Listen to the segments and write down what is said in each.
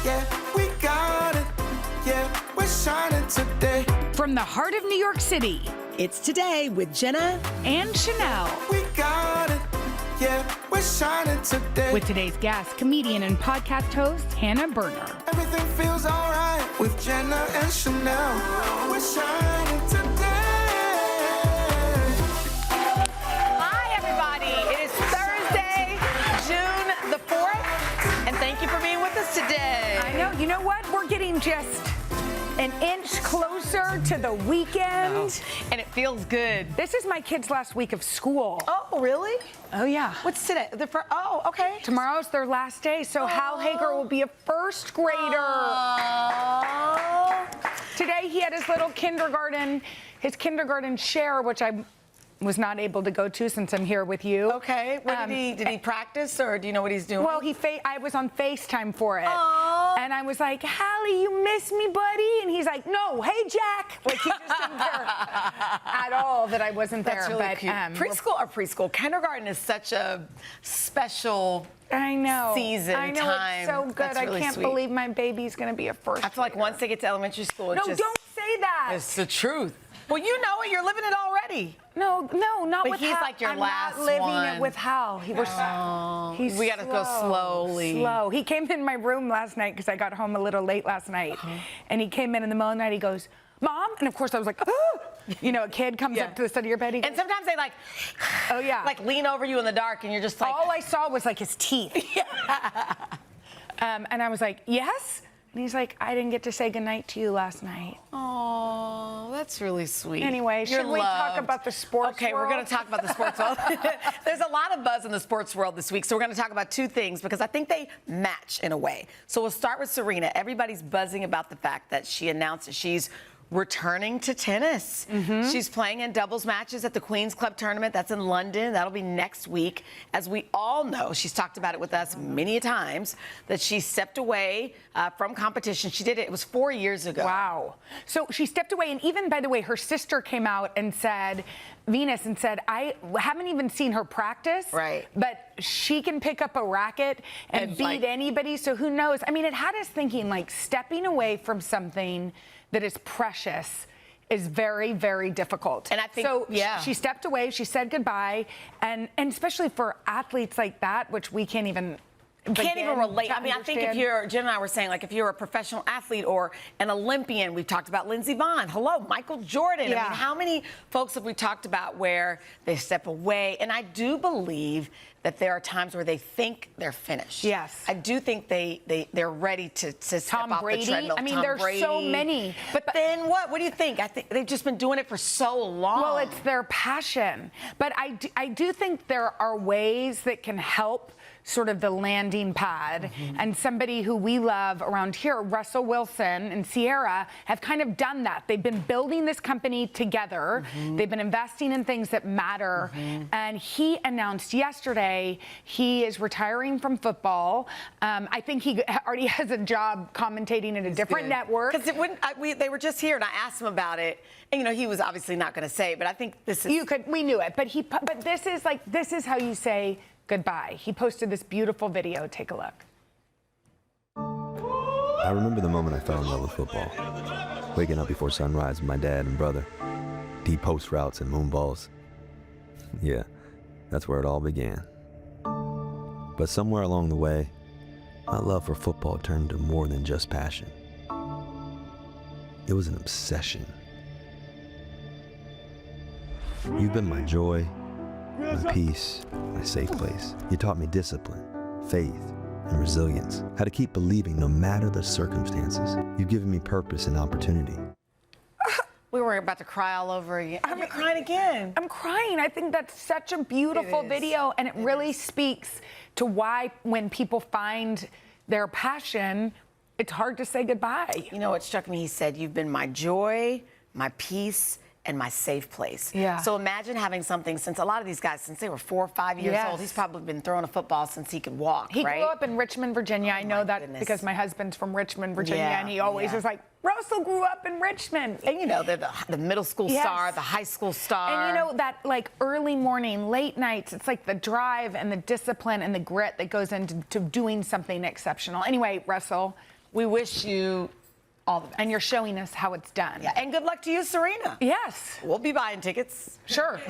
Yeah, we got it. Yeah, we're shining today. From the heart of New York City, It's Today with Jenna and Sheinelle. We got it. Yeah, we're shining today. With today's guest, comedian and podcast host, Hannah Berner. Everything feels alright with Jenna and Sheinelle. We're shining today. Hi, everybody. It is Thursday, June the 4th, and thank you for being with us today. I know. You know what? We're getting just an inch closer to the weekend. And it feels good. This is my kids' last week of school. Oh, really? Oh, yeah. What's today? Oh, okay. Tomorrow's their last day, so Hal Hager will be a first grader. Today he had his little kindergarten share, which I was not able to go to since I'm here with you. Okay. What did he practice, or do you know what he's doing? Well, I was on FaceTime for it. Aww. And I was like, Hallie, you miss me, buddy? And he's like, no, hey, Jack. Like, he just didn't care at all that I wasn't there. That's really cute. Preschool. Kindergarten is such a special I know. season, I know, time. it's so good. That's really I can't sweet. believe my baby's going to be a first I feel like once they get to elementary school, No, don't say that. It's the truth. Well, you know it. You're living it already. No, not But with he's Hal. like your I'm last not living one. it with Hal. We got to go slowly. Slow. He came in my room last night because I got home a little late last night. And he came in the middle of the night. He goes, Mom? And of course I was like, oh! You know, a kid comes up to the side of your bed. He goes, And sometimes they oh, yeah. like lean over you in the dark, and you're just like. All I saw was like his teeth. And I was like, yes? And he's like, I didn't get to say goodnight to you last night. Oh, that's really sweet. Anyway, should we talk about the sports Okay, world? we're going to talk about the sports world. There's a lot of buzz in the sports world this week, so we're going to talk about two things because I think they match in a way. So we'll start with Serena. Everybody's buzzing about the fact that she announced that she's returning to tennis. She's playing in doubles matches at the Queen's Club tournament. That's in London. That'll be next week. As we all know, she's talked about it with us many times, that she stepped away from competition. She did it. It was 4 years ago. Wow. So she stepped away, and even, by the way, her sister came out and said, Venus, and said, I haven't even seen her practice. Right. But she can pick up a racket and beat anybody, so who knows? I mean, it had us thinking, like, stepping away from something that is precious is very, very difficult. And I think, she stepped away, she said goodbye, and especially for athletes like that, which we can't even relate. I mean, I think if you're Jen and I were saying, like, if you're a professional athlete or an Olympian, we've talked about Lindsey Vonn. Hello, Michael Jordan. Yeah. I mean, how many folks have we talked about where they step away? And I do believe that there are times where they think they're finished. Yes. I do think they're ready to step off the treadmill. I mean, Tom there's Brady. so many. But then what? What do you think? I think they've just been doing it for so long. Well, it's their passion. But I do think there are ways that can help sort of the landing pad. And somebody who we love around here, Russell Wilson and Sierra, have kind of done that. They've been building this company together. They've been investing in things that matter. And he announced yesterday he is retiring from football. I think he already has a job commentating at a different network. Because they were just here, and I asked him about it. And, you know, he was obviously not going to say it, but I think this is... We knew it. But this is how you say goodbye. He posted this beautiful video. Take a look. I remember the moment I fell in love with football. Waking up before sunrise with my dad and brother. Deep post routes and moon balls. Yeah, that's where it all began. But somewhere along the way, my love for football turned to more than just passion. It was an obsession. You've been my joy, my peace, my safe place. You taught me discipline, faith, and resilience. How to keep believing no matter the circumstances. You've given me purpose and opportunity. We were about to cry all over again. You're crying again. I'm crying. I think that's such a beautiful video, and it really speaks to why when people find their passion, it's hard to say goodbye. You know what struck me? He said, you've been my joy, my peace, and my safe place. Yeah. So imagine having something since a lot of these guys, since they were 4 or 5 years old, he's probably been throwing a football since he could walk, He right? grew up in Richmond, Virginia. I know that goodness. because my husband's from Richmond, Virginia, Yeah, and he always is like, Russell grew up in Richmond. And you know, they're the middle school star, the high school star. And you know, that like early morning, late nights, it's like the drive and the discipline and the grit that goes into doing something exceptional. Anyway, Russell, We wish you all the best. And you're showing us how it's done. Yeah, and good luck to you, Serena. Yes. We'll be buying tickets. Sure.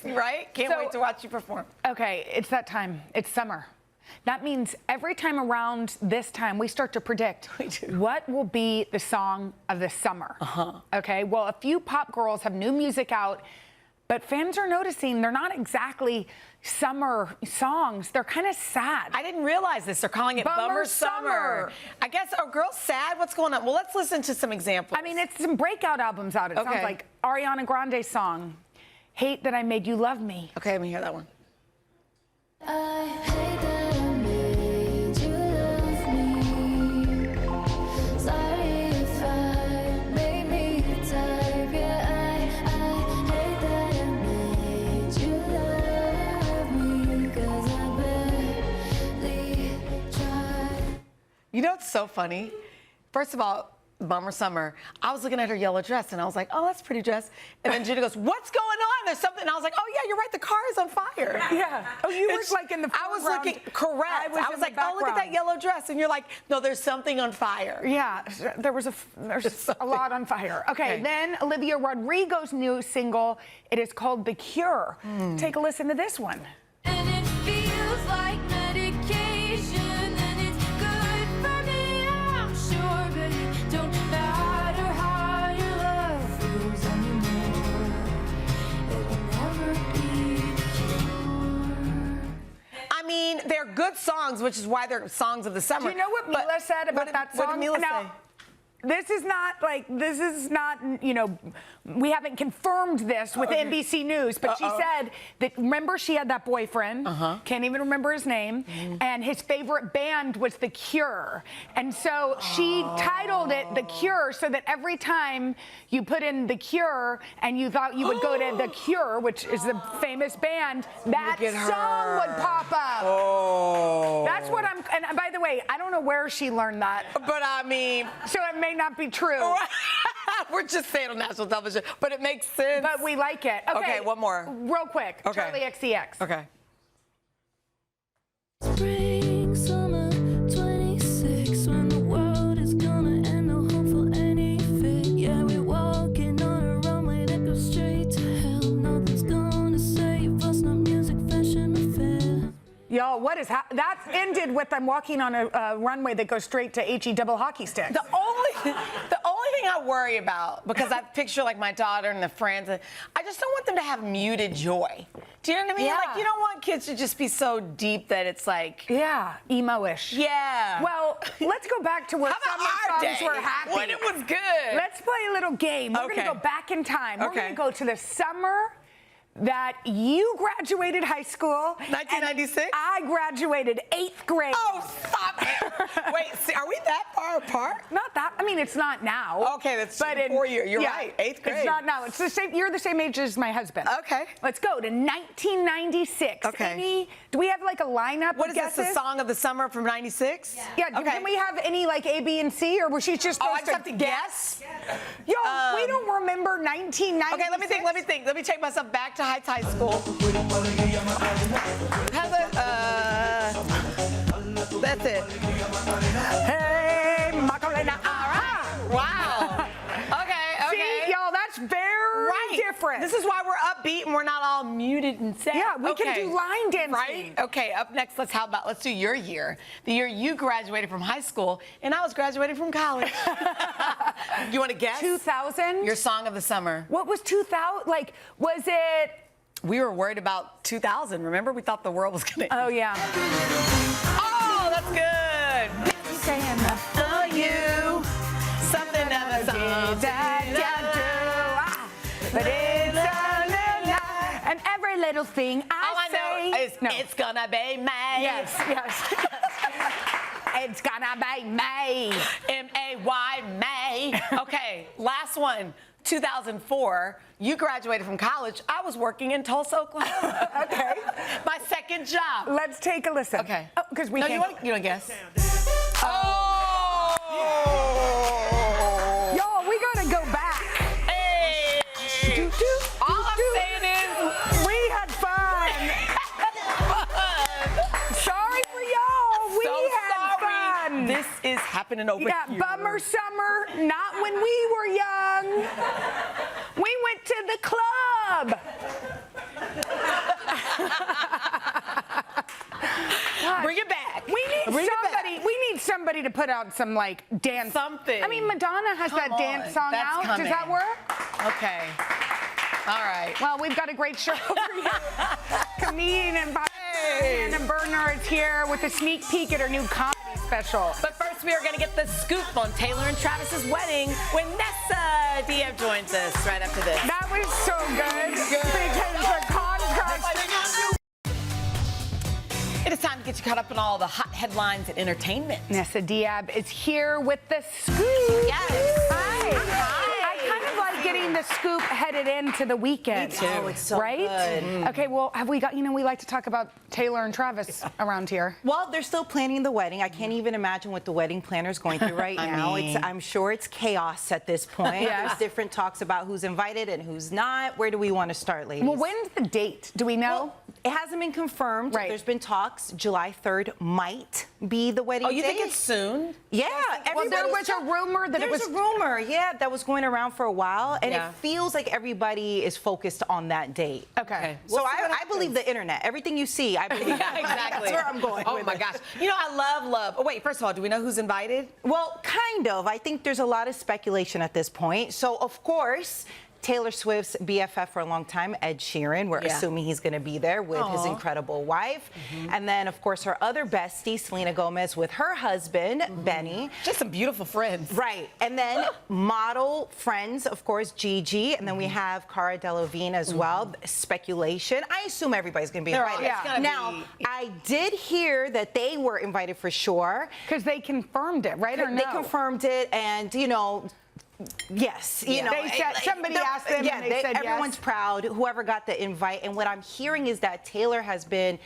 Right? Can't So- wait to watch you perform. Okay, it's that time. It's summer. That means every time around this time, we start to predict We do. what will be the song of the summer. Okay, well, a few pop girls have new music out, but fans are noticing they're not exactly summer songs. They're kind of sad. I didn't realize this. They're calling it Bummer Bummer Summer. I guess, are girls sad? What's going on? Well, let's listen to some examples. I mean, it's some breakout albums out. It sounds Okay. like Ariana Grande's song, Hate That I Made You Love Me. Okay, let me hear that one. I hate that I made you love me. Sorry if I made me tired. Yeah, I hate that I made you love me. 'Cause I barely tried. You know what's so funny? First of all, Bummer Summer. I was looking at her yellow dress and I was like, oh, that's a pretty dress. And then Jenna goes, what's going on? There's something. And I was like, oh, yeah, you're right. The car is on fire. Yeah. Oh, you were It's- like in the I was foreground. looking, correct. I was I in was the like, oh, look at that background. yellow dress. And you're like, no, there's something on fire. Yeah, there's a lot on fire. Okay, then Olivia Rodrigo's new single, it is called The Cure. Take a listen to this one. And it feels like medication, and it's good for me, I'm sure, but it don't matter how your love feels anymore. It'll never be the cure. I mean, they're good songs, which is why they're songs of the summer. Do you know what But Mila said about what did- that song? What did Mila Now, say? this is not, you know, we haven't confirmed this with NBC News, but she said that, remember, she had that boyfriend, can't even remember his name, and his favorite band was The Cure. And so she titled it The Cure so that every time you put in The Cure and you thought you would go to The Cure, which is the famous band, that Look at song her. would pop up. Oh. That's what I'm, and by the way, I don't know where she learned that, But I mean, so it may not be true. we're just saying on national television, but it makes sense. But we like it. Okay, one more. Real quick. Okay. Charlie XCX. Okay. Spring, summer, 26, when the world is gonna end, no home for any fit. Yeah, we're walking on a runway that goes straight to hell. Nothing's gonna save us, no music, fashion, or fair. Y'all, what is that ended with I'm walking on a runway that goes straight to HE double hockey sticks. The only thing I worry about, because I picture like my daughter and the friends, and I just don't want them to have muted joy. Do you know what I mean? Yeah. Like, you don't want kids to just be so deep that it's like, Yeah, emo-ish. yeah. Well, let's go back to where How about summer our songs day, were happy. when it was good? Let's play a little game. We're Okay. gonna go back in time. We're Okay. gonna go to the summer that you graduated high school. 1996? and I graduated 8th grade. Oh, stop it. Wait, see, are we that far apart? Not that. I mean, it's not now. Okay, that's but in 4 years. You're right, 8th grade. It's not now. It's the same. You're the same age as my husband. Okay. Let's go to 1996. Okay. Do we have like a lineup? What of is this, the guesses? song of the summer from 96? Yeah. Okay. Can we have any like A, B, and C, or was she just Oh, supposed I just have to guess? Yo, we don't remember 1996. Okay, let me think. Let me take myself back to high school. How's it? That's it. Hey, Macarena. Wow. Okay. See, y'all, that's very different. This is why we're upbeat and we're not all muted and sad. Yeah, we can Okay. do line dancing. Right? Okay, up next, let's do your year. The year you graduated from high school and I was graduating from college. You want to guess? 2000. Your song of the summer. What was 2000? Like, was it? We were worried about 2000. Remember? We thought the world was going to Oh yeah. Oh, that's good. Saying that. Oh, you. Something of a song. But it's and every little thing I know say. is it's gonna be May. Yes. It's gonna be May. M-A-Y, May. Okay, last one. 2004, you graduated from college. I was working in Tulsa, Oklahoma. Okay. My second job. Let's take a listen. Okay. Oh, because we No, can't. you want to guess? Oh! Y'all, we gotta go back. Hey! All I'm saying is We had fun. Sorry for y'all. We so had sorry. fun. This is happening over Yeah, here. bummer summer, not when we were young. We went to the club. Bring it back. We need Bring it somebody. back. We need somebody to put out some like dance. Something. I mean, Madonna has Come that on, dance song that's out. coming. Does that work? Okay. All right. Well, we've got a great show for you. Comedian and Hannah Berner is here with a sneak peek at her new comedy special. But first, we are going to get the scoop on Taylor and Travis's wedding when Nessa Diab joins us right after this. That was so good. Because the contrast. It is time to get you caught up on all the hot headlines and entertainment. Nessa Diab is here with the scoop. Yes. Hi. I kind of like getting the scoop headed into the weekend. Me too. Oh, it's so right? good. Okay, well, have we got, we like to talk about Taylor and Travis around here. Well, they're still planning the wedding. I can't even imagine what the wedding planner's going through right now. I'm sure it's chaos at this point. Yes. There's different talks about who's invited and who's not. Where do we want to start, ladies? Well, when's the date? Do we know? Well, it hasn't been confirmed. Right. There's been talks. July 3rd might be the wedding Oh, you date. think it's soon? Yeah. Well, there was a rumor that it was. There's a rumor, yeah, that was going around for a while, and Yeah. it feels like everybody is focused on that date. Okay. So We'll see what I believe the internet. Everything you see, I believe. Exactly. That's where I'm going. Oh with my it. gosh. I love. Oh, wait, first of all, do we know who's invited? Well, kind of. I think there's a lot of speculation at this point. So, of course, Taylor Swift's BFF for a long time, Ed Sheeran, we're assuming he's going to be there with his incredible wife. And then, of course, her other bestie, Selena Gomez, with her husband, Benny. Just some beautiful friends. Right. And then model friends, of course, Gigi. And then we have Cara Delevingne as well. Speculation. I assume everybody's going to be They're invited. all- it's gonna Now, be- I did hear that they were invited for sure. Because they confirmed it, right? Or They no? confirmed it, and yes, Yeah. They said- somebody asked them and they said yes. everyone's proud. Whoever got the invite, and what I'm hearing is that Taylor has been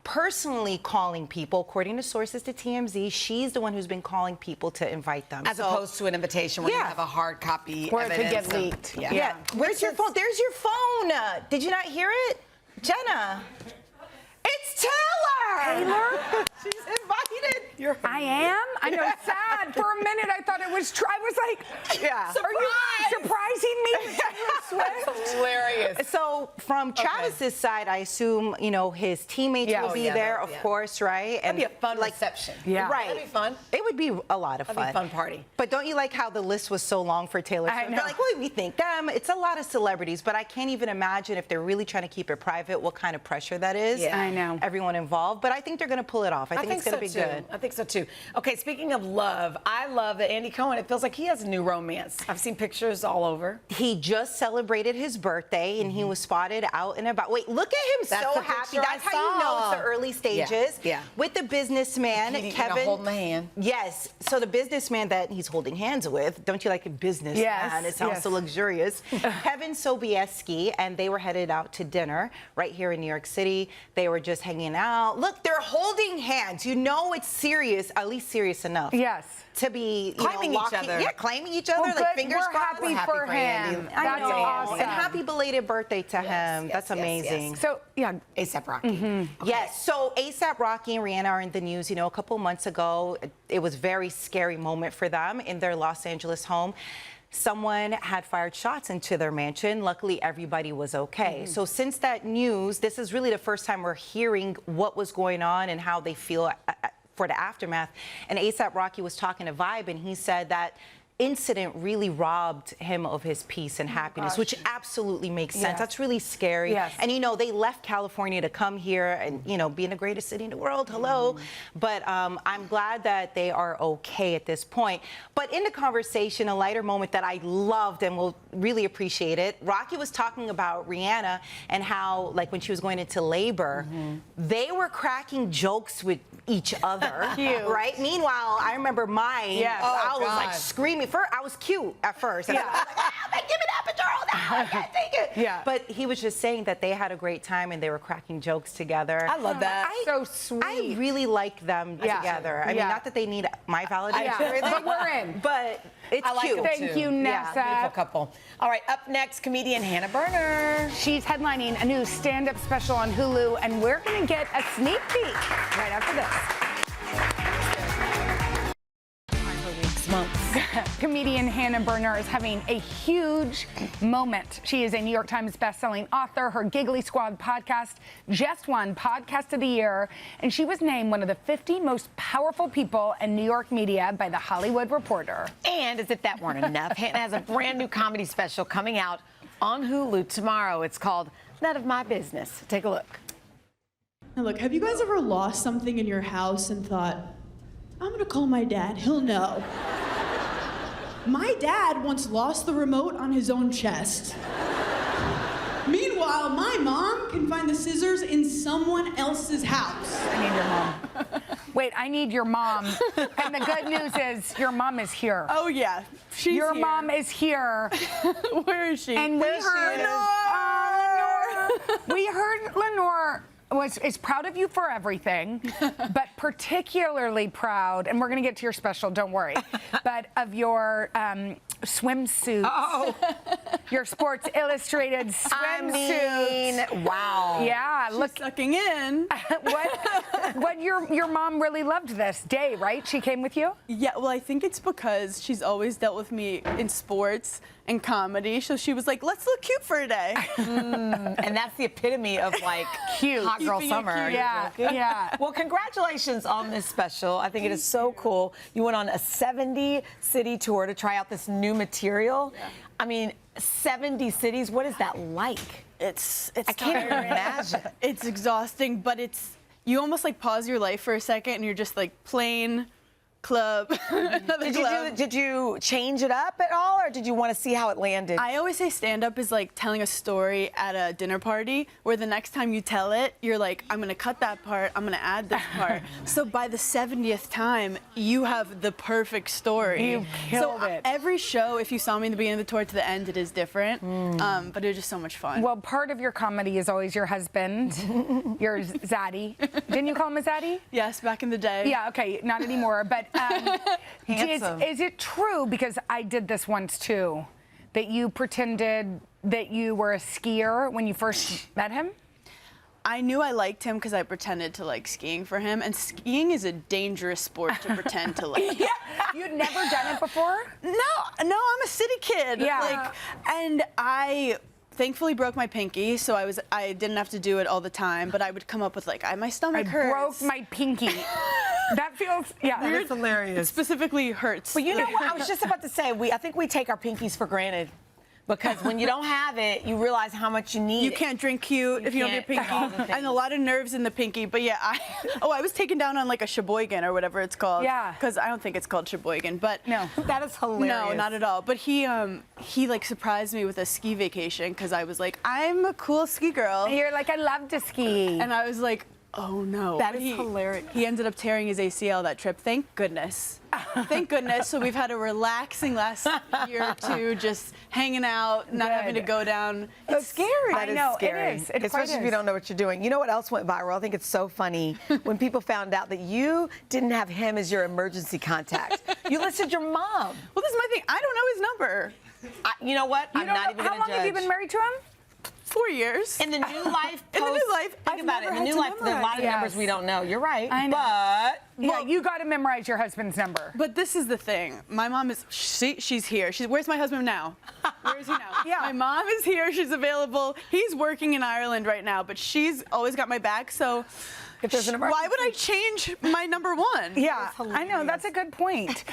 personally calling people. According to sources to TMZ, she's the one who's been calling people to invite them. As opposed to an invitation where you Yeah. have a hard copy. Where it could evidence get of- leaked. Yeah. Where's your phone? There's your phone. Did you not hear it, Jenna? It's Taylor. Taylor? She's invited. I am? I know, sad. For a minute, I thought it was I was like, Yeah. are you surprising me with Taylor Swift? Hilarious. So from Travis's side, I assume, his teammates Yeah. will Oh, be yeah, there, that- of yeah. course, right? That'd be a fun reception. Yeah. Right. That'd be fun. It would be a lot of That'd be fun. a fun party. But don't you like how the list was so long for Taylor I Swift? know. They're like, well, we think them. It's a lot of celebrities, but I can't even imagine if they're really trying to keep it private, what kind of pressure that is. Yeah. I know. Everyone involved. But I think they're going to pull it off. I think it's going to be so good. too. I think so too. Okay, speaking of love, I love that Andy Cohen, it feels like he has a new romance. I've seen pictures all over. He just celebrated his birthday, and he was spotted out and about. Wait, look at him, That's so the happy. picture That's I how you know saw. it's the early stages. Yeah. With the businessman, Kevin. holding the hand. Yes. So the businessman that he's holding hands with, don't you like a businessman? Yes, It sounds yes. so luxurious. Kevin Sobieski, and they were headed out to dinner right here in New York City. They were just hanging out. Look, they're holding hands. You know it's serious, at least serious enough. Yes. To be Claiming each locking, other. Yeah, claiming each other, Well, like good. fingers We're crossed. happy for Andy. him. I That's know. awesome. And happy belated birthday to him. That's yes, amazing. yes. So, yeah. ASAP Rocky. Yes, so ASAP Rocky and Rihanna are in the news. A couple months ago, it was a very scary moment for them in their Los Angeles home. Someone had fired shots into their mansion. Luckily, everybody was okay. So since that news, this is really the first time we're hearing what was going on and how they feel for the aftermath. And ASAP Rocky was talking to Vibe, and he said that incident really robbed him of his peace and happiness, which absolutely makes sense. Yes. That's really scary. Yes. And they left California to come here and be in the greatest city in the world. Hello. But I'm glad that they are okay at this point. But in the conversation, a lighter moment that I loved and will really appreciate it, Rocky was talking about Rihanna and how, like, when she was going into labor, they were cracking jokes with each other. Cute. Right? Meanwhile, I remember mine. Yes. I was like God. screaming. I was cute at first. And Yeah. I was like, man, give me that picture. I can't take it. Yeah. But he was just saying that they had a great time and they were cracking jokes together. I love that. So sweet. I really like them Yeah. together. I mean, Yeah. not that they need my validation, Yeah. or anything, But we're in. But it's I like cute. them Thank too. you, Nessa. Beautiful couple. All right, up next, comedian Hannah Berner. She's headlining a new stand-up special on Hulu, and we're going to get a sneak peek right after this. weeks, months. Comedian Hannah Berner is having a huge moment. She is a New York Times bestselling author. Her Giggly Squad podcast just won Podcast of the Year, and she was named one of the 50 most powerful people in New York media by The Hollywood Reporter. And as if that weren't enough, Hannah has a brand new comedy special coming out on Hulu tomorrow. It's called None of My Business. Take a look. Now look, have you guys ever lost something in your house and thought, I'm gonna call my dad, he'll know. My dad once lost the remote on his own chest. Meanwhile, my mom can find the scissors in someone else's house. I need your mom. Wait, I need your mom. And the good news is your mom is here. Oh yeah, she's Your here. mom is here. Where is she? And we heard we heard Lenore is proud of you for everything, but particularly proud, and we're going to get to your special, don't worry, but of your swimsuits. Oh. Your Sports Illustrated swimsuit. I mean, wow. Yeah, She's look sucking in. what your mom really loved this day, right? She came with you? Yeah, well, I think it's because she's always dealt with me in sports and comedy, so she was like, let's look cute for a day. And that's the epitome of like Cute. hot girl Keeping it summer. cute. Are you Yeah, joking? yeah. Well, congratulations on this special. I think it is so cool. You went on a 70-city tour to try out this new material. Yeah. I mean, 70 cities. What is that like? It's I can't even tiring. imagine. It's exhausting, but you almost like pause your life for a second and you're just like plane, club, another club. Did you change it up at all, or did you want to see how it landed? I always say stand-up is like telling a story at a dinner party where the next time you tell it, you're like, I'm going to cut that part, I'm going to add this part. So by the 70th time, you have the perfect story. You killed it. Every show, if you saw me in the beginning of the tour to the end, it is different. But it was just so much fun. Well, part of your comedy is always your husband, your zaddy. Didn't you call him a zaddy? Yes, back in the day. Yeah, okay, not anymore. But Handsome. is it true, because I did this once too, that you pretended that you were a skier when you first met him? I knew I liked him because I pretended to like skiing for him, and skiing is a dangerous sport to pretend to like. Yeah. You'd never done it before? No, I'm a city kid. Yeah. And I thankfully broke my pinky, so I didn't have to do it all the time, but I would come up with like, my stomach I hurts. broke my pinky. That feels, yeah. That's hilarious. Specifically hurts. But you know what? I was just about to say, I think we take our pinkies for granted. Because when you don't have it, you realize how much you need You it. can't drink cute if you don't have your can't- all the pinky. things. And a lot of nerves in the pinky. But yeah, I was taken down on like a Sheboygan or whatever it's called. Yeah. Because I don't think it's called Sheboygan, but No. That is hilarious. no, not at all. But he like surprised me with a ski vacation because I was like, I'm a cool ski girl. You're like, I love to ski. And I was like, oh no. That But is hilarious. He ended up tearing his ACL that trip. Thank goodness. Thank goodness. So we've had a relaxing last year or two, just hanging out, not having to go down. It's scary. I know, it is. It quite Especially if you is. don't know what you're doing. You know what else went viral? I think it's so funny when people found out that you didn't have him as your emergency contact. You listed your mom. Well, this is my thing. I don't know his number. You know what? I'm not even How going long to judge. have you been married to him? 4 years. In the new life In the new post- life, think I've about it. never In the had new to life, there are a lot of memorize. numbers we don't know. You're right. I know. But Yeah, you got to memorize your husband's number. But this is the thing. My mom is, she's here. Where's my husband now? Where is he now? Yeah. My mom is here. She's available. He's working in Ireland right now, but she's always got my back. So if there's an emergency, why would I change my number one? Yeah, I know. That's a good point.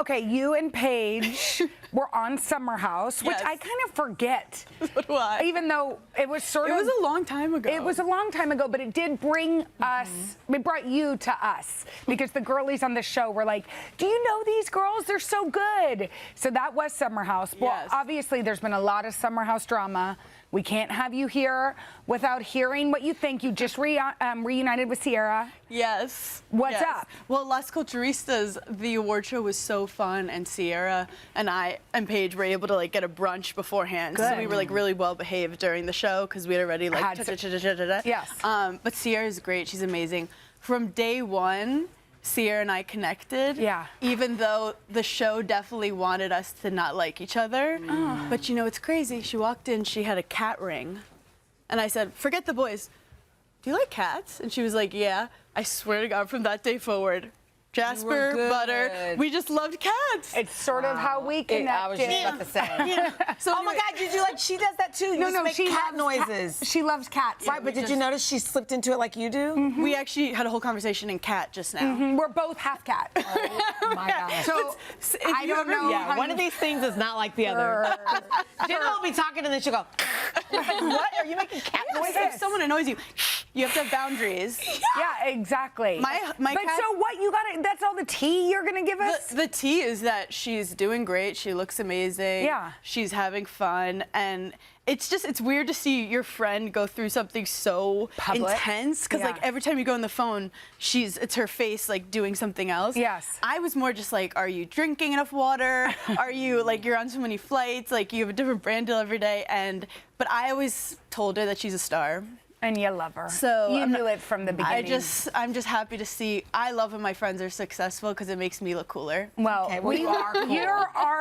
Okay, you and Paige were on Summer House, which Yes. I kind of forget. So do I. Even though it was sort It of. was a long time ago. It was a long time ago, but it did bring us, it brought you to us, because the girlies on the show were like, do you know these girls? They're so good. So that was Summer House. Well, Yes. obviously there's been a lot of Summer House drama. We can't have you here without hearing what you think. You just reunited with Sierra. Yes. What's Yes. up? Well, Las Culturistas, the award show was so fun, and Sierra and I and Paige were able to like get a brunch beforehand. So Good. we were like really well behaved during the show because we had already like Had to- Yes. But Sierra's great. She's amazing. From day one, Sierra and I connected. Yeah. Even though the show definitely wanted us to not like each other. But you know, it's crazy. She walked in, she had a cat ring. And I said, forget the boys. Do you like cats? And she was like, yeah. I swear to God, from that day forward, Jasper, good. Butter. We just loved cats. It's sort of how we connected. I was just about to say. So Oh my God, did you she does that too? You just make she cat loves noises. She loves cats. Right, but did you notice she slipped into it like you do? We actually had a whole conversation in cat just now. We're both half cat. Oh my gosh. So I don't know. Yeah, how one you- of these things is not like the other. Jenna will be talking and then she'll go, like, what? Are you making cat noises? If someone annoys you, you have to have boundaries. Yeah, exactly. My but cat- so what? You got to That's all the tea you're gonna give us? The tea is that she's doing great. She looks amazing. Yeah. She's having fun. And it's weird to see your friend go through something so Public? intense. Because, Yeah. like, every time you go on the phone, it's her face, like, doing something else. Yes. I was more just like, are you drinking enough water? Are you, like, you're on so many flights? Like, you have a different brand deal every day. But I always told her that she's a star. And you love her. So you knew it from the beginning. I'm just happy to see. I love when my friends are successful because it makes me look cooler. Well, Okay, well, you are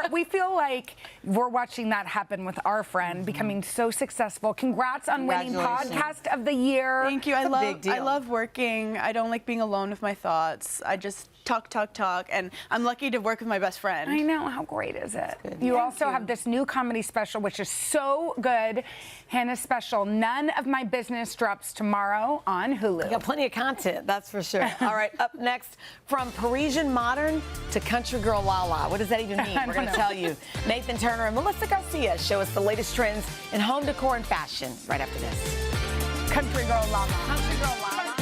cool. we feel like we're watching that happen with our friend becoming so successful. Congrats on winning Congratulations. Podcast of the Year. Thank you. I big deal. love working. I don't like being alone with my thoughts. I just talk, and I'm lucky to work with my best friend. I know. How great is it? You also have this new comedy special, which is so good. Hannah's special, None of My Business, drops tomorrow on Hulu. We got plenty of content, that's for sure. All right, up next, from Parisian modern to country girl la-la. What does that even mean? We're going to tell you. Nathan Turner and Melissa Garcia show us the latest trends in home decor and fashion right after this. Country Girl Lala. Country Girl Lala.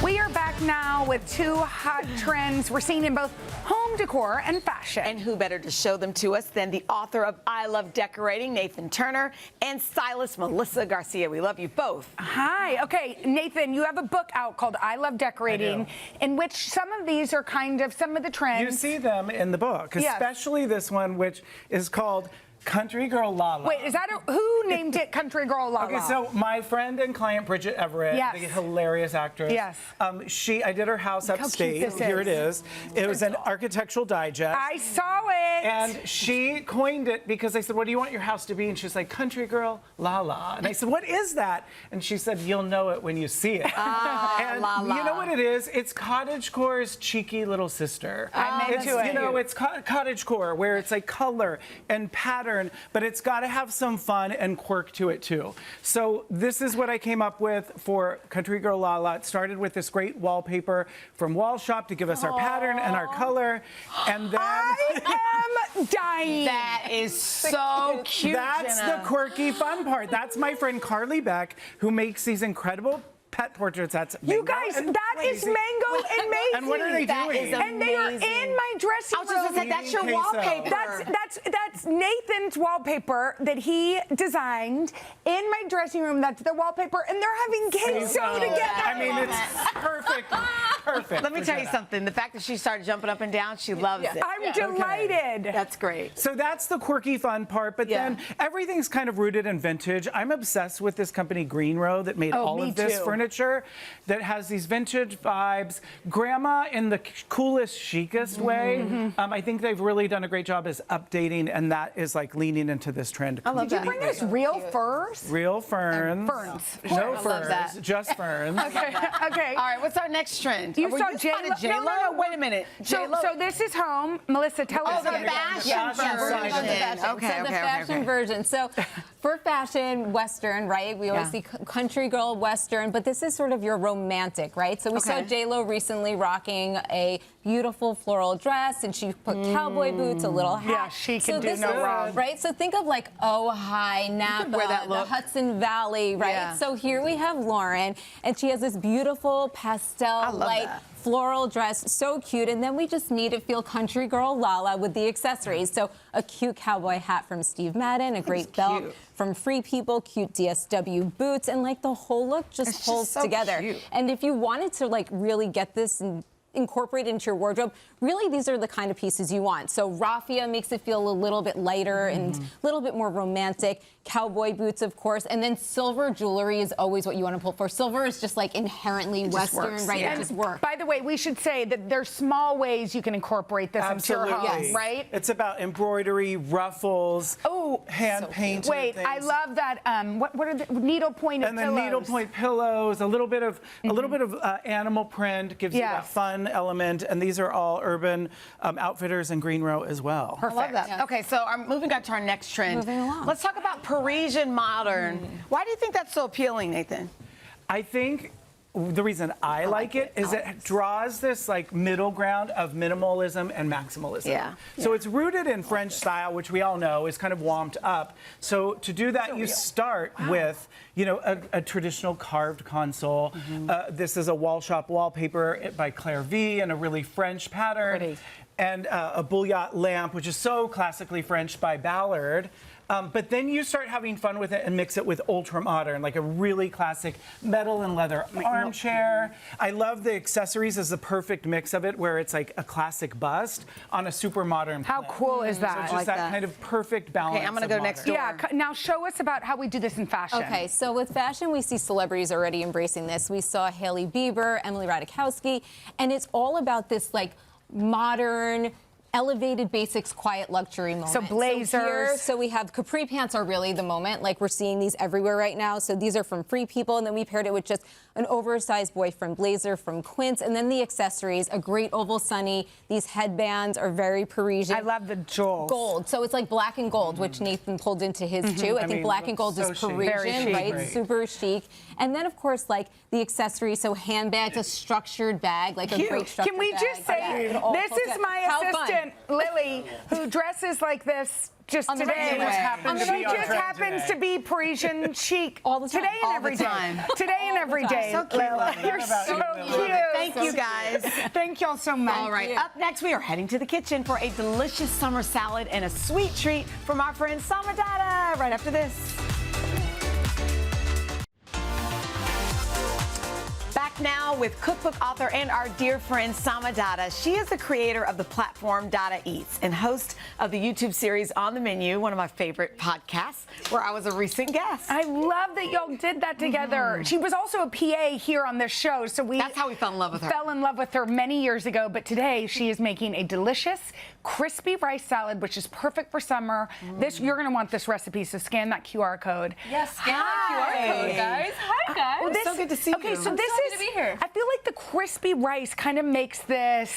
We are back now with two hot trends we're seeing in both home decor and fashion. And who better to show them to us than the author of I Love Decorating, Nathan Turner, and stylist Melissa Garcia. We love you both. Hi. Okay, Nathan, you have a book out called I Love Decorating, in which some of these are kind of some of the trends. You see them in the book, Yes. especially this one, which is called Country Girl La-La. Wait, is that who named it Country Girl La La? Okay, so my friend and client Bridget Everett, Yes. the hilarious actress. Yes. I did her house Look how upstate. cute this Here it is. is. It was an architectural digest. I saw it. And she coined it because I said, what do you want your house to be? And she's like, Country Girl La-La. And I said, what is that? And she said, you'll know it when you see it. And La-La. you know what it is? It's cottagecore's cheeky little sister. I'm into it. You know, it's cottagecore, where it's like color and pattern, but it's got to have some fun and quirk to it too. So this is what I came up with for Country Girl La-La. It started with this great wallpaper from Wall Shop to give us our pattern and our color. And then I am dying. That is so cute, that's Jenna. the quirky fun part. That's my friend Carly Beck, who makes these incredible pet portraits. That's You Mango guys, and that is Crazy. Mango and Maisie. And what are they That doing? is And they are amazing. in my dressing I was just room. gonna say, that's your Eating queso. wallpaper. That's Nathan's wallpaper that he designed in my dressing room. That's their wallpaper, and they're having queso together. I mean, it's perfect. Perfect. Let me for tell you Jenna. something. The fact that she started jumping up and down, she loves it. I'm delighted. That's great. So that's the quirky fun part, but Yeah. then everything's kind of rooted in vintage. I'm obsessed with this company Green Row that made all me of this too. furniture that has these vintage vibes. Grandma in the coolest, chicest way. I think they've really done a great job as updating, and that is like leaning into this trend. I Did you bring us real furs? real ferns. Ferns. No love furs, that. just ferns. Okay. All right, what's our next trend? You Were saw spotted J-Lo? J-Lo? Wait a minute. So this is home. Melissa, tell us the about it. fashion Yeah, version. fashion fashion. Okay, So the fashion version. So for fashion, Western, right? We always see country girl Western, but this is sort of your romantic, right? So we saw J-Lo recently rocking a beautiful floral dress, and she put cowboy boots, a little hat. Yeah, she can so do this no is, wrong. Right? So think of like Ojai, Napa, wear that the look. Hudson Valley, right? Yeah. So here we have Lauren, and she has this beautiful pastel light that. floral dress, so cute. And then we just need to feel country girl Lala with the accessories. So a cute cowboy hat from Steve Madden, a great belt cute. from Free People, cute DSW boots, and like the whole look just It's pulls just so together. cute. And if you wanted to like really get this and incorporate into your wardrobe, really these are the kind of pieces you want. So raffia makes it feel a little bit lighter and a little bit more romantic. Cowboy boots, of course, and then silver jewelry is always what you want to pull for. Silver is just like inherently Western, works, right? yeah. It just works. By the way, we should say that there's small ways you can incorporate this into your Absolutely. home, right? It's about embroidery, ruffles, hand painted Wait, things. I love that. What are the needlepoint And then pillows? needlepoint pillows, a little bit of animal print gives you Yes. that fun fun element, and these are all Urban Outfitters and Green Row as well. I love that. Okay, so I'm moving on to our next trend. Moving along. Let's talk about Parisian modern. Why do you think that's so appealing, Nathan? I think the reason I like it is it draws this like middle ground of minimalism and maximalism. Yeah. So it's rooted in French style, which we all know is kind of womped up. So to do that, you start with, you know, a traditional carved console. This is a wall shop wallpaper by Claire V in a really French pattern. Pretty. And a bouillotte lamp, which is so classically French by Ballard. But then you start having fun with it and mix it with ultra modern, like a really classic metal and leather armchair. I love the accessories as the perfect mix of it, where it's like a classic bust on a super modern. How cool is that? So it's just that kind of perfect balance. Okay, I'm gonna of go modern. next door. Yeah, now show us about how we do this in fashion. Okay, so with fashion, we see celebrities already embracing this. We saw Hailey Bieber, Emily Ratajkowski, and it's all about this like modern, elevated basics, quiet luxury moment. So blazers. So we have capri pants are really the moment. Like we're seeing these everywhere right now. So these are from Free People, and then we paired it with just an oversized boyfriend blazer from Quince, and then the accessories, a great oval sunny. These headbands are very Parisian. I love the jewels. Gold. So it's like black and gold, which Nathan pulled into his too. I think mean, black and gold so is chic. Parisian, Very chic. right? Right. Super chic. And then of course like the accessories, so handbags, a structured bag, like a great structured Can we bag. just say, Yeah, it all this goes is together. my How fun. assistant, Lily, who dresses like this just On the today. regular. Just happened to She be on just trend happens today. to be Parisian chic All the time. today and All every the day. time. Today and every day. So cute. Lila. You're About so you, cute. Lila. Thank you, guys. Thank y'all so much. All right, up next, we are heading to the kitchen for a delicious summer salad and a sweet treat from our friend Samadata right after this. Back now with cookbook author and our dear friend Samadata. She is the creator of the platform Dada Eats and host of the YouTube series On the Menu, one of my favorite podcasts, where I was a recent guest. I love that y'all did that together. She was also a PA here on this show, so That's how we fell in love with her. Fell in love with her many years ago, but today she is making a delicious, crispy rice salad, which is perfect for summer. This you're gonna want this recipe, so scan that QR code. Yes, scan the QR code, guys. Hi, guys. Well, so good to see okay, you. so I'm this so is. happy to be here. I feel like the crispy rice kind of makes this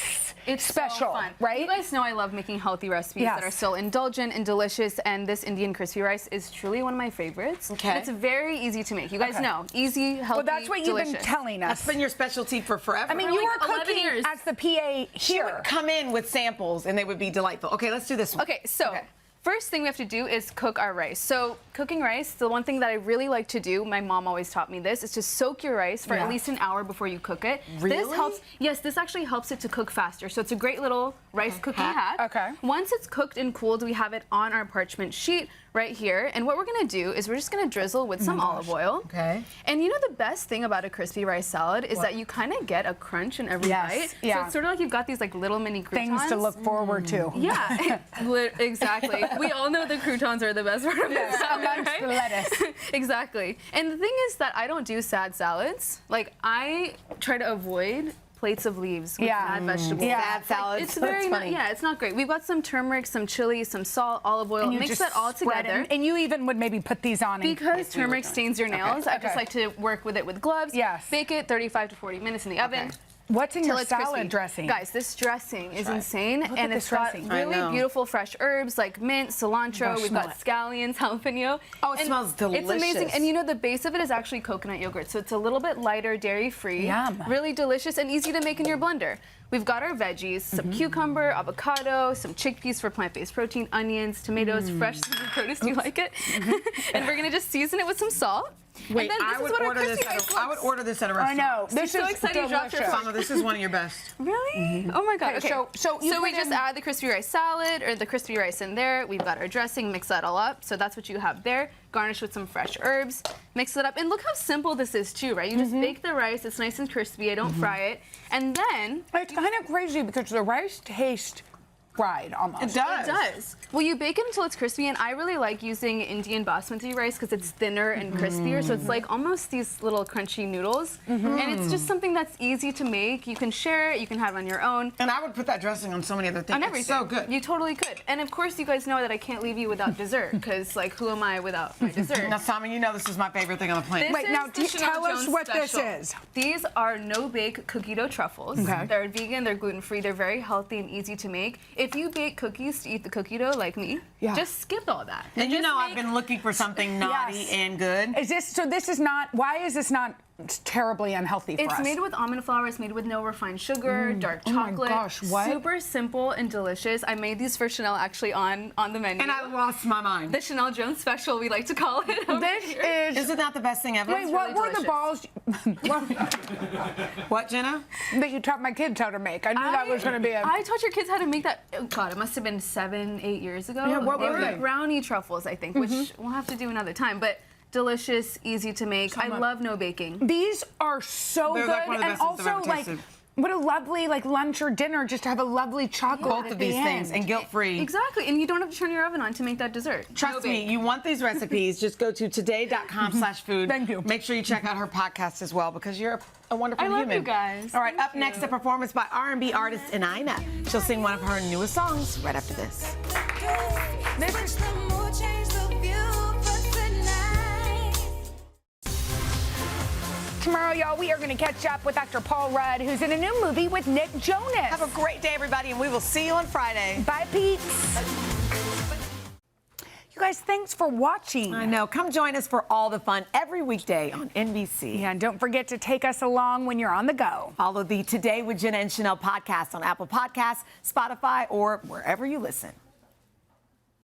special, so fun. right? You guys know I love making healthy recipes Yes. that are still indulgent and delicious, and this Indian crispy rice is truly one of my favorites. Okay. And it's very easy to make. You guys know, easy, healthy, Well, that's what you've been delicious. telling us. That's been your specialty for forever. I mean, For you like were 11 cooking years. as the PA she here. would come in with samples and they would be delightful. Okay, let's do this one. Okay, so first thing we have to do is cook our rice. So cooking rice, the one thing that I really like to do, my mom always taught me this, is to soak your rice for at least an hour before you cook it. This Really? helps, yes, this actually helps it to cook faster. So it's a great little rice cooking hack. Okay. Once it's cooked and cooled, we have it on our parchment sheet right here. And what we're gonna do is we're just gonna drizzle with some olive oil. Okay. And you know the best thing about a crispy rice salad is that you kind of get a crunch in every Yes, bite. yeah. So it's sort of like you've got these like little mini croutons. Things to look forward to. Yeah, exactly. We all know the croutons are the best part of the salad, amongst right? the lettuce. Exactly. And the thing is that I don't do sad salads. Like I try to avoid plates of leaves with sad vegetables. Yeah. Sad salads. It's very That's funny. yeah, it's not great. We've got some turmeric, some chili, some salt, olive oil. And you Mix just that all spread together. it. And you even would maybe put these on. Because turmeric stains your nails, I just Okay. like to work with it with gloves. Yes. Bake it 35 to 40 minutes in the oven. What's in Till your it's salad crispy. dressing? Guys, this dressing is insane, at and this it's got dressing. I really know. beautiful fresh herbs like mint, cilantro. Gosh, We've smell got it. scallions, jalapeno. Oh, it And smells It's amazing, delicious. and you know the base of it is actually coconut yogurt, so it's a little bit lighter, dairy-free. Yum. Really delicious and easy to make in your blender. We've got our veggies, some cucumber, avocado, some chickpeas for plant-based protein, onions, tomatoes, fresh seasoned produce. Do you like it? And we're gonna just season it with some salt. Wait, and then this I is would what our order this. crispy rice I would looks. order this at a I restaurant. know. This so is excited you dropped your delicious. Mama, this is one of your best. Really? Oh my God. Okay, Okay. so you we put just in- add the crispy rice salad or the crispy rice in there. We've got our dressing, mix that all up. So that's what you have there. Garnish with some fresh herbs, mix it up. And look how simple this is too, right? You just bake the rice, it's nice and crispy. I don't fry it. And then It's kind of crazy because the rice tastes fried almost. It does. It does. Well, you bake it until it's crispy, and I really like using Indian basmati rice because it's thinner and crispier, so it's like almost these little crunchy noodles. And it's just something that's easy to make. You can share it, you can have it on your own. And I would put that dressing on so many other things. On everything. It's so good. You totally could. And of course, you guys know that I can't leave you without dessert, because like, who am I without my dessert? Now, Tommy, you know this is my favorite thing on the planet. Wait, now tell us what this is. These are no-bake cookie dough truffles. Okay. They're vegan, they're gluten-free, they're very healthy and easy to make. If you bake cookies to eat the cookie dough like me, just skip all that. And you just know make- I've been looking for something naughty Yes. and good. Is this so? This is not. Why is this not terribly unhealthy for It's us? made with almond flour. It's made with no refined sugar, dark Oh my chocolate. gosh, what? Super simple and delicious. I made these for Chanel actually on the menu. And I lost my mind. The Chanel Jones special, we like to call it. over This here. is. Isn't that the best thing ever? Wait, what were the balls What, Jenna? that you taught my kids how to make? I knew that was going to be a. I taught your kids how to make that. Oh God, it must have been 7, 8 years ago. Yeah, what They were were they? brownie truffles, I think, which we'll have to do another time. But delicious, easy to make. I love no baking. These are so They're good, like one of the and best things I've also ever like. tasted. What a lovely like lunch or dinner just to have a lovely chocolate. Both at of the these things, end. and guilt-free. Exactly, and you don't have to turn your oven on to make that dessert. Trust me, you want these recipes, just go to today.com/food. Thank you. Make sure you check out her podcast as well, because you're a wonderful I love human. you guys. All right, Thank up next, you. a performance by R&B artist Inaina. She'll sing one of her newest songs right after this. Switch the mood, change the view for tonight. Tomorrow, y'all, we are going to catch up with Dr. Paul Rudd, who's in a new movie with Nick Jonas. Have a great day, everybody, and we will see you on Friday. Bye, peeps. You guys, thanks for watching. I know. Come join us for all the fun every weekday on NBC. Yeah, and don't forget to take us along when you're on the go. Follow the Today with Jenna and Sheinelle podcast on Apple Podcasts, Spotify, or wherever you listen.